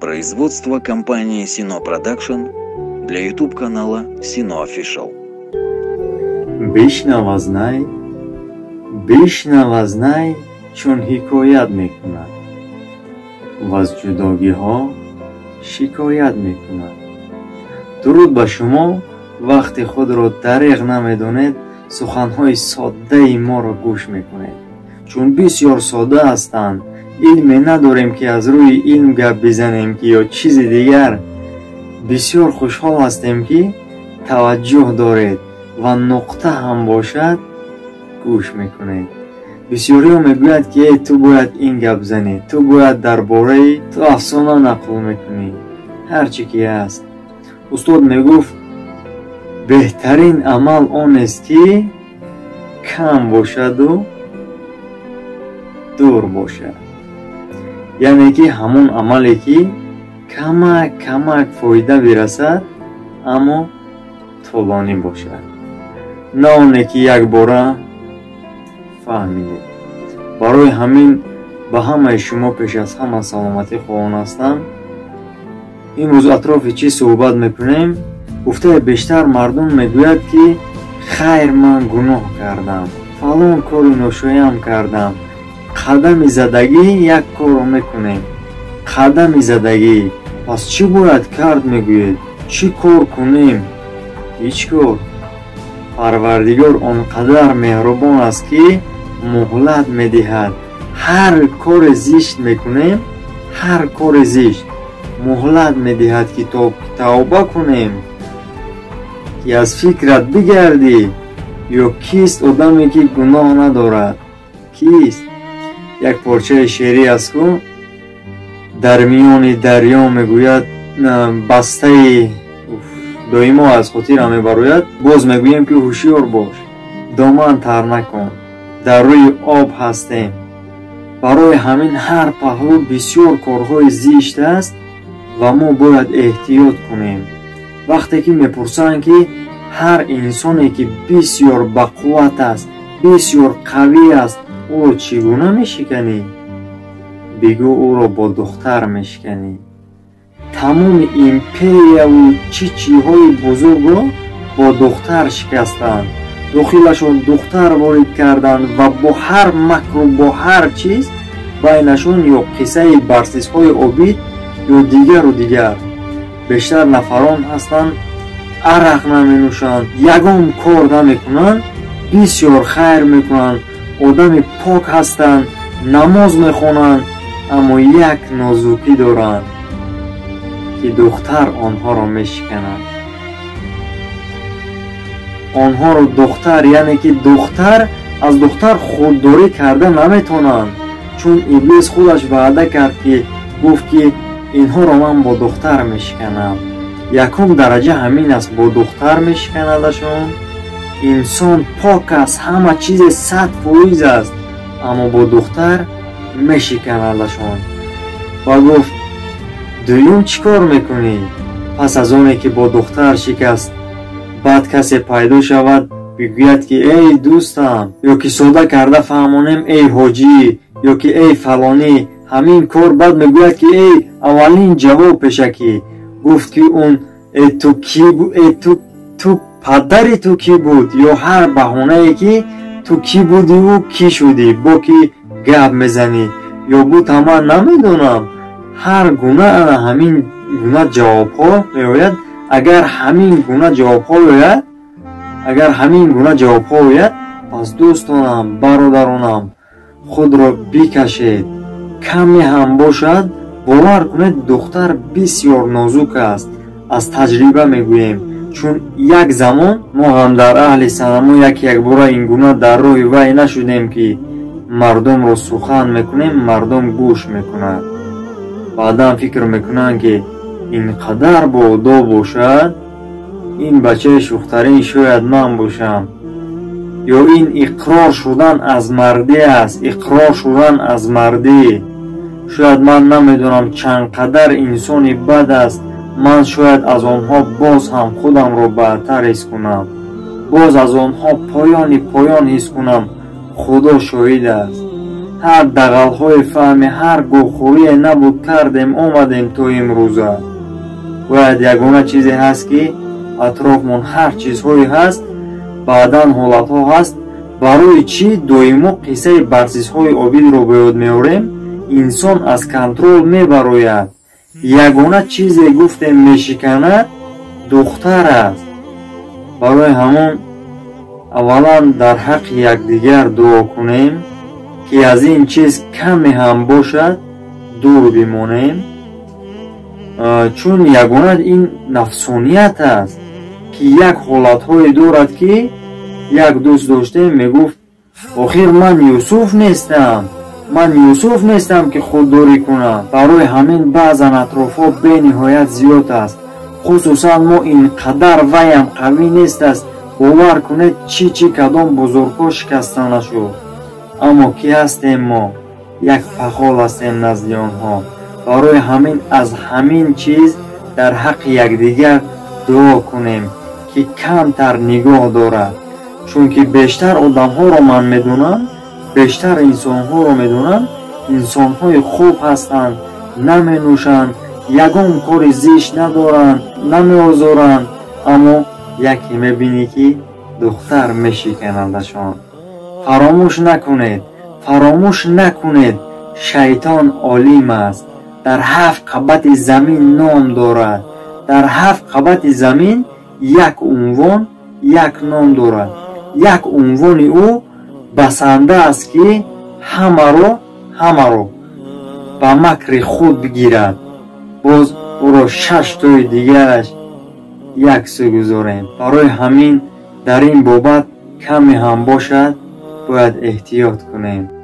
Производство компании Sino Production для YouTube-канала Sino Official. бишнавазнай, чун ҳикоят мекунад ва аз ҷудогиҳо шикоят мекунад. дуруд ба шумо. вақти худро дариғ намедонед, суханҳои соддаи моро гӯш мекунед, чун бисёр содда ҳастанд. илме надорем ки аз рӯи илм гап бизанем ки ё чизи дигар. бисёр хушҳол ҳастем ки таваҷҷӯҳ доред ва нуқта ҳам бошад гӯш мекунед. бисёриҳо мегӯяд ки ту бояд ин гап занӣ, ту бояд дар бораи ту афсона нақл мекунӣ. ҳар чӣ ки ҳаст. устод мегуфт беҳтарин амал онест ки кам бошаду дур бошад. яъне ки ҳамон амале ки камак фоида бирасад, аммо тӯлонӣ бошад, на оне ки якбора фаҳмидед. барои ҳамин ба ҳамаи шумо пеш аз ҳама саломатӣ хоҳон ҳастам. имрӯз атрофи чӣ суҳбат мекунем? гуфтаи бештар мардум мегӯяд ки хайр, ман гуноҳ кардам, фалон кори ношоям кардам. қадами задагӣ як корро мекунем. қадами задагӣ. пас чӣ бояд кард мегӯед? чӣ кор кунем? ҳеҷ кор. парвардигор он қадар меҳрубон аст ки муҳлат медиҳад. ҳар кори зишт мекунем, ҳар кори зишт муҳлат медиҳад ки то тавба кунем, ки аз фикрат бигардӣ. ё кист одаме ки гуноҳ надорад? кист? як порчаи шеърӣ аст ку дар миёни дарё мегӯяд бастаи доимо аз хотирам мебарояд. боз мегӯем ки ҳушёр бош, доман тар накун, дар рӯи об ҳастем. барои ҳамин ҳар паҳлӯ бисёр корҳои зишт аст ва мо бояд эҳтиёт кунем. вақте ки мепурсанд ки ҳар инсоне ки бисёр бақувват аст, бисёр қавӣ аст, ӯро чӣ гуна мешиканӣ? бигӯ ӯро бо духтар мешиканӣ. тамоми империяву чиҳои бузургро бо духтар шикастанд. дохилашон духтар ворид карданд ва бо ҳар макру бо ҳар чиз байнашон ё қиссаи барсисҳои обид ё дигару дигар. бештар нафарон ҳастанд арақ наменӯшанд, ягон кор намекунанд, бисёр хайр мекунанд, одами пок ҳастанд, намоз мехонанд, аммо як нозукӣ доранд ки духтар онҳоро мешиканад. онҳоро духтар, яъне ки духтар аз духтар худдорӣ карда наметавонанд, чун иблис худаш ваъда кард ки гуфт ки инҳоро ман бо духтар мешиканам. якум дараҷа ҳамин аст, бо духтар мешиканадашон. инсон пок аст, ҳама чизе 100% аст, аммо бо духтар мешиканадашон. ва гуфт дуюм чӣ кор мекунӣ? пас аз оне ки бо духтар шикаст, баъд касе пайдо шавад бигӯяд ки эй дӯстам, ё ки сода карда фаҳмонем эй ҳоҷӣ, ё ки эй фалонӣ, ҳамин кор. баъд мегӯяд ки эй аввалин ҷавоб пешакӣ. гуфт ки он ту кӣ буд? ту падари ту кӣ буд? ё ҳар баҳонае ки ту кӣ будиву кӣ шудӣ, бо кӣ гап мезанӣ, ё буд ман намедонам. ҳар гуна ҳамин гуна ҷавобҳо меояд. агар ҳамин гуна ҷавобҳо ояд, пас дӯстонам, бародаронам, худро бикашед. каме ҳам бошад, бовар кунед духтар бисёр нозук аст. аз таҷриба мегӯем, чун як замон мо ҳам дар аҳли санамо якбора ин гуна дар роҳи вай нашудем ки мардумро сухан мекунем, мардум гӯш мекунад. баъдан фикр мекунанд ки ин қадар боодоб бошад, ин бачаи шухтарин шояд ман бошам, ё ин иқрор шудан аз мардӣ аст, иқрор шудан аз мардӣ. шояд ман намедонам чанд қадар инсони бад аст, ман шояд аз онҳо боз ҳам худамро баъдтар ҳис кунам, боз аз онҳо поёни поён ҳис кунам. худо шоҳид аст. ҳар дағалҳои фаҳми ҳар гӯхӯрие набуд кардем омадем то имрӯза. бояд ягона чизе ҳаст ки атрофмон ҳар чизҳое ҳаст, баъдан ҳолатҳо ҳаст. барои чӣ доимо қиссаи барсисҳои обидро ба ёд меорем? инсон аз контрол мебарояд. ягона чизе гуфтем мешиканад духтар аст. барои ҳамон аввалан дар ҳаққи якдигар дуо кунем ки аз ин чиз каме ҳам бошад дур бимонем, чун ягона ин нафсоният аст ки як ҳолатҳое дорад ки як дӯст доштем мегуфт охир ман Юсуф нестам ки худдорӣ кунам. барои ҳамин баъзан атрофҳо бениҳоят зиёд аст. хусусан мо инқадар ваям қавӣ нест аст бовар кунед чӣ кадом бузургҳо шикаста шуд. аммо ки ҳастем мо? як пахол ҳастем назди онҳо. барои ҳамин аз ҳамин чиз дар ҳаққи якдигар дуо кунем ки камтар нигоҳ дорад, чунки бештар одамҳоро ман медонам, бештар инсонҳоро медонам. инсонҳои хуб ҳастанд, наменӯшанд, ягон кори зишт надоранд, намеозоранд, аммо яке мебинӣ ки духтар мешиканадашон. фаромӯш накунед, шайтон олим аст. дар 7 қабати замин ном дорад. дар 7 қабати замин як унвон, як ном дорад. як унвони ӯ басанда аст ки ҳамаро ба макри худ гирад. боз ӯро 6 тои дигараш як сӯ гузорем. барои ҳамин дар ин бобат каме ҳам бошад бояд эҳтиёт кунем.